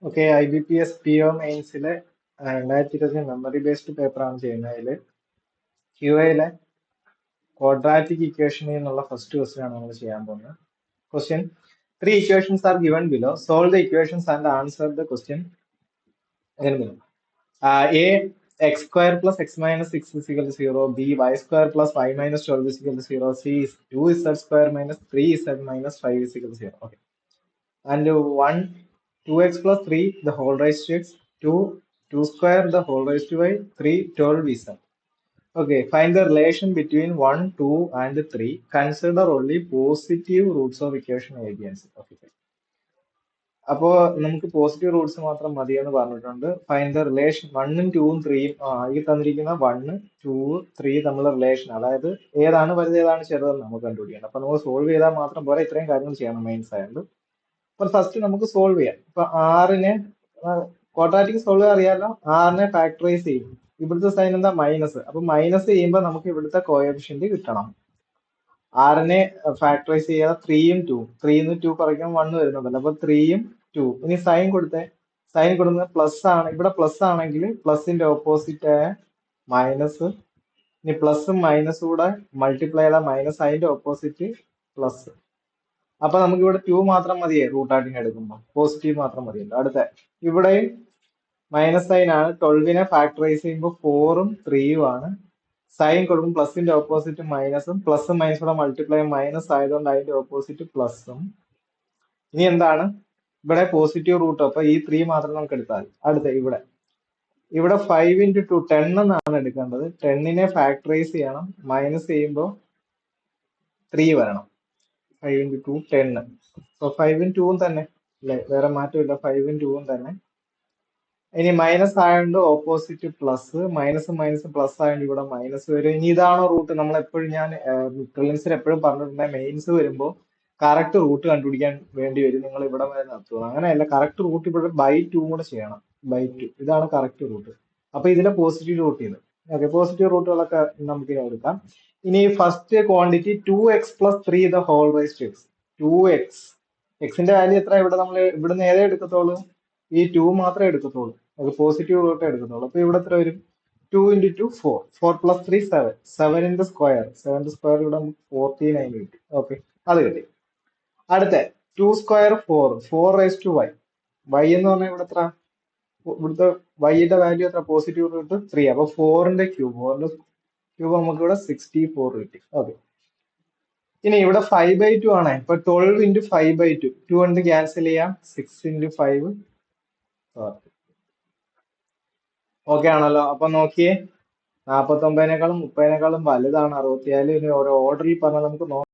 Okay, IBPS PO മെയിൻസിലെ 2020 memory based പേപ്പറാണ് ചെയ്യുന്നത്. അതിൽ QAയിലെ ക്വാഡ്രാറ്റിക് ഇക്വേഷനിൽ നിന്നുള്ള ഫസ്റ്റ് ക്വസ്റ്റ്യൻ ആണ് നമ്മൾ ചെയ്യാൻ പോകുന്നത്. Question: 3 equations are given below. Solve the equations and answer the question. A x square plus x minus 6 is equal to 0. B y square plus y minus 12 is equal to 0. C is 2z square minus 3z minus 5 is equal to 0. Okay. And 1 2x plus 3 the whole raised to x, 2 square the whole raised to y, 3 12 is. Okay, find the relation between 1 2 and 3. Consider only positive roots of equation A, B and C. Okay. അപ്പോൾ നമുക്ക് positive Roots മാത്രം മതിയെന്ന് പറഞ്ഞിട്ടുണ്ട്. Find the relation 1ഉം 2ഉം 3യും ഈ തന്നിരിക്കുന്ന 1 2 3 തമ്മിലുള്ള relation, അതായത് ഏതാണ് വലുത് ഏതാണ് ചെറുതെന്ന് നമുക്ക് കണ്ടുപിടിക്കണം. അപ്പൊ നമുക്ക് സോൾവ് ചെയ്താൽ മാത്രം പോരാ, ഇത്രയും കാര്യങ്ങൾ ചെയ്യണം മെയിൻസ് ആയതുകൊണ്ട്. അപ്പൊ ഫസ്റ്റ് നമുക്ക് സോൾവ് ചെയ്യാം. ഇപ്പൊ ആറിനെ ക്വാഡ്രാറ്റിക് സോൾവ് അറിയാലോ, ആറിനെ ഫാക്ടറൈസ് ചെയ്യും. ഇവിടുത്തെ സൈൻ എന്താ? മൈനസ്. അപ്പൊ മൈനസ് ചെയ്യുമ്പോൾ നമുക്ക് ഇവിടുത്തെ കോഎഫിഷ്യന്റ് കിട്ടണം. ആറിനെ ഫാക്ടറൈസ് ചെയ്യാതെ 3ഉം 2, 3ന്ന് 2 കുറയ്ക്കുമ്പോൾ 1 വരുന്നുണ്ടല്ലോ, അപ്പൊ 3ഉം 2. ഇനി സൈൻ കൊടുത്തേ, സൈൻ കൊടുക്കുന്നത് പ്ലസ് ആണ്. ഇവിടെ പ്ലസ് ആണെങ്കിൽ പ്ലസിന്റെ ഓപ്പോസിറ്റ് ആയ മൈനസ്, ഇനി പ്ലസും മൈനസും കൂടെ മൾട്ടിപ്ലൈ ചെയ്താൽ മൈനസ്, അതിന്റെ ഓപ്പോസിറ്റ് പ്ലസ്. അപ്പൊ നമുക്ക് ഇവിടെ 2 മാത്രം മതിയേ റൂട്ടായിട്ടിന് എടുക്കുമ്പോൾ, പോസിറ്റീവ് മാത്രം മതിയല്ലോ. അടുത്ത ഇവിടെയും മൈനസ് സൈൻ ആണ്. 12നെ ഫാക്ടറൈസ് ചെയ്യുമ്പോൾ 4ഉം 3ഉം ആണ്. സൈൻ കൊടുക്കും പ്ലസിന്റെ ഓപ്പോസിറ്റ് മൈനസും, പ്ലസും മൈനസും കൂടെ മൾട്ടിപ്ലൈ മൈനസ് ആയതുകൊണ്ട് അതിന്റെ ഓപ്പോസിറ്റ് പ്ലസും. ഇനി എന്താണ് ഇവിടെ പോസിറ്റീവ് റൂട്ട്, അപ്പൊ ഈ 3 മാത്രം നമുക്ക് എടുത്താൽ മതി. അടുത്ത ഇവിടെ 5 × 2 10 എന്നാണ് എടുക്കേണ്ടത്. 10നെ ഫാക്ടറൈസ് ചെയ്യണം, മൈനസ് ചെയ്യുമ്പോൾ 3 വരണം. 5 × 2 10. സോ 5ഉം 2ഉം തന്നെ അല്ലെ, വേറെ മാറ്റമില്ല, 5ഉം 2ഉം തന്നെ. ഇനി മൈനസ് ആയതുകൊണ്ട് ഓപ്പോസിറ്റ് പ്ലസ്, മൈനസും മൈനസും പ്ലസ് ആയതുകൊണ്ട് ഇവിടെ മൈനസ് വരും. ഇനി ഇതാണോ റൂട്ട്? നമ്മൾ എപ്പോഴും, ഞാൻ പ്രിലിംസിൽ എപ്പോഴും പറഞ്ഞിട്ടുണ്ട്, മെയിൻസ് വരുമ്പോൾ കറക്റ്റ് റൂട്ട് കണ്ടുപിടിക്കാൻ വേണ്ടി വരും നിങ്ങൾ ഇവിടെ വരെ നടത്തുക. അങ്ങനെയല്ല, കറക്റ്റ് റൂട്ട് ഇവിടെ ബൈ 2 കൂടെ ചെയ്യണം. ബൈ 2 ഇതാണ് കറക്റ്റ് റൂട്ട്. അപ്പൊ ഇതിലെ പോസിറ്റീവ് റൂട്ട് ചെയ്ത് ഓക്കെ, പോസിറ്റീവ് റൂട്ടുകളൊക്കെ നമുക്ക് ഇനി എടുക്കാം. ഇനി first quantity 2x plus 3 the whole raised to x. 2x, എക്സിന്റെ വാല്യൂ എത്ര? ഇവിടെ നമ്മൾ ഇവിടുന്ന് ഏതേ എടുക്കത്തുള്ളൂ, ഈ 2 മാത്രമേ എടുക്കത്തുള്ളൂ, അത് പോസിറ്റീവ് റൂട്ട് എടുക്കത്തുള്ളൂ. അപ്പൊ ഇവിടെ എത്ര വരും? 2 × 2 4, 4 plus 3 7, 7 × സ്ക്വയർ, 7 സ്ക്വയർ ഇവിടെ 14 ആയി കിട്ടി. ഓക്കെ, അത് കിട്ടി. അടുത്ത 2 square 4, 4 raised to y. y എന്ന് പറഞ്ഞാൽ ഇവിടെ എത്ര? ഇവിടുത്തെ വൈയുടെ വാല്യൂ എത്ര? Positive root 3. അപ്പൊ 4ന്റെ ക്യൂബ് നമുക്ക് ഇവിടെ 64 കിട്ടി. ഓക്കെ, ഇനി ഇവിടെ 5/2 ആണ്. ഇപ്പൊ 12 × 5/2, 2 കൊണ്ട് ക്യാൻസൽ ചെയ്യാം, 6 × 5. ഓക്കെ ആണല്ലോ. അപ്പൊ നോക്കിയേ, 49നേക്കാളും 30നേക്കാളും വലുതാണ് 64. ഇനി ഓരോ ഓർഡറിൽ പറഞ്ഞാൽ നമുക്ക്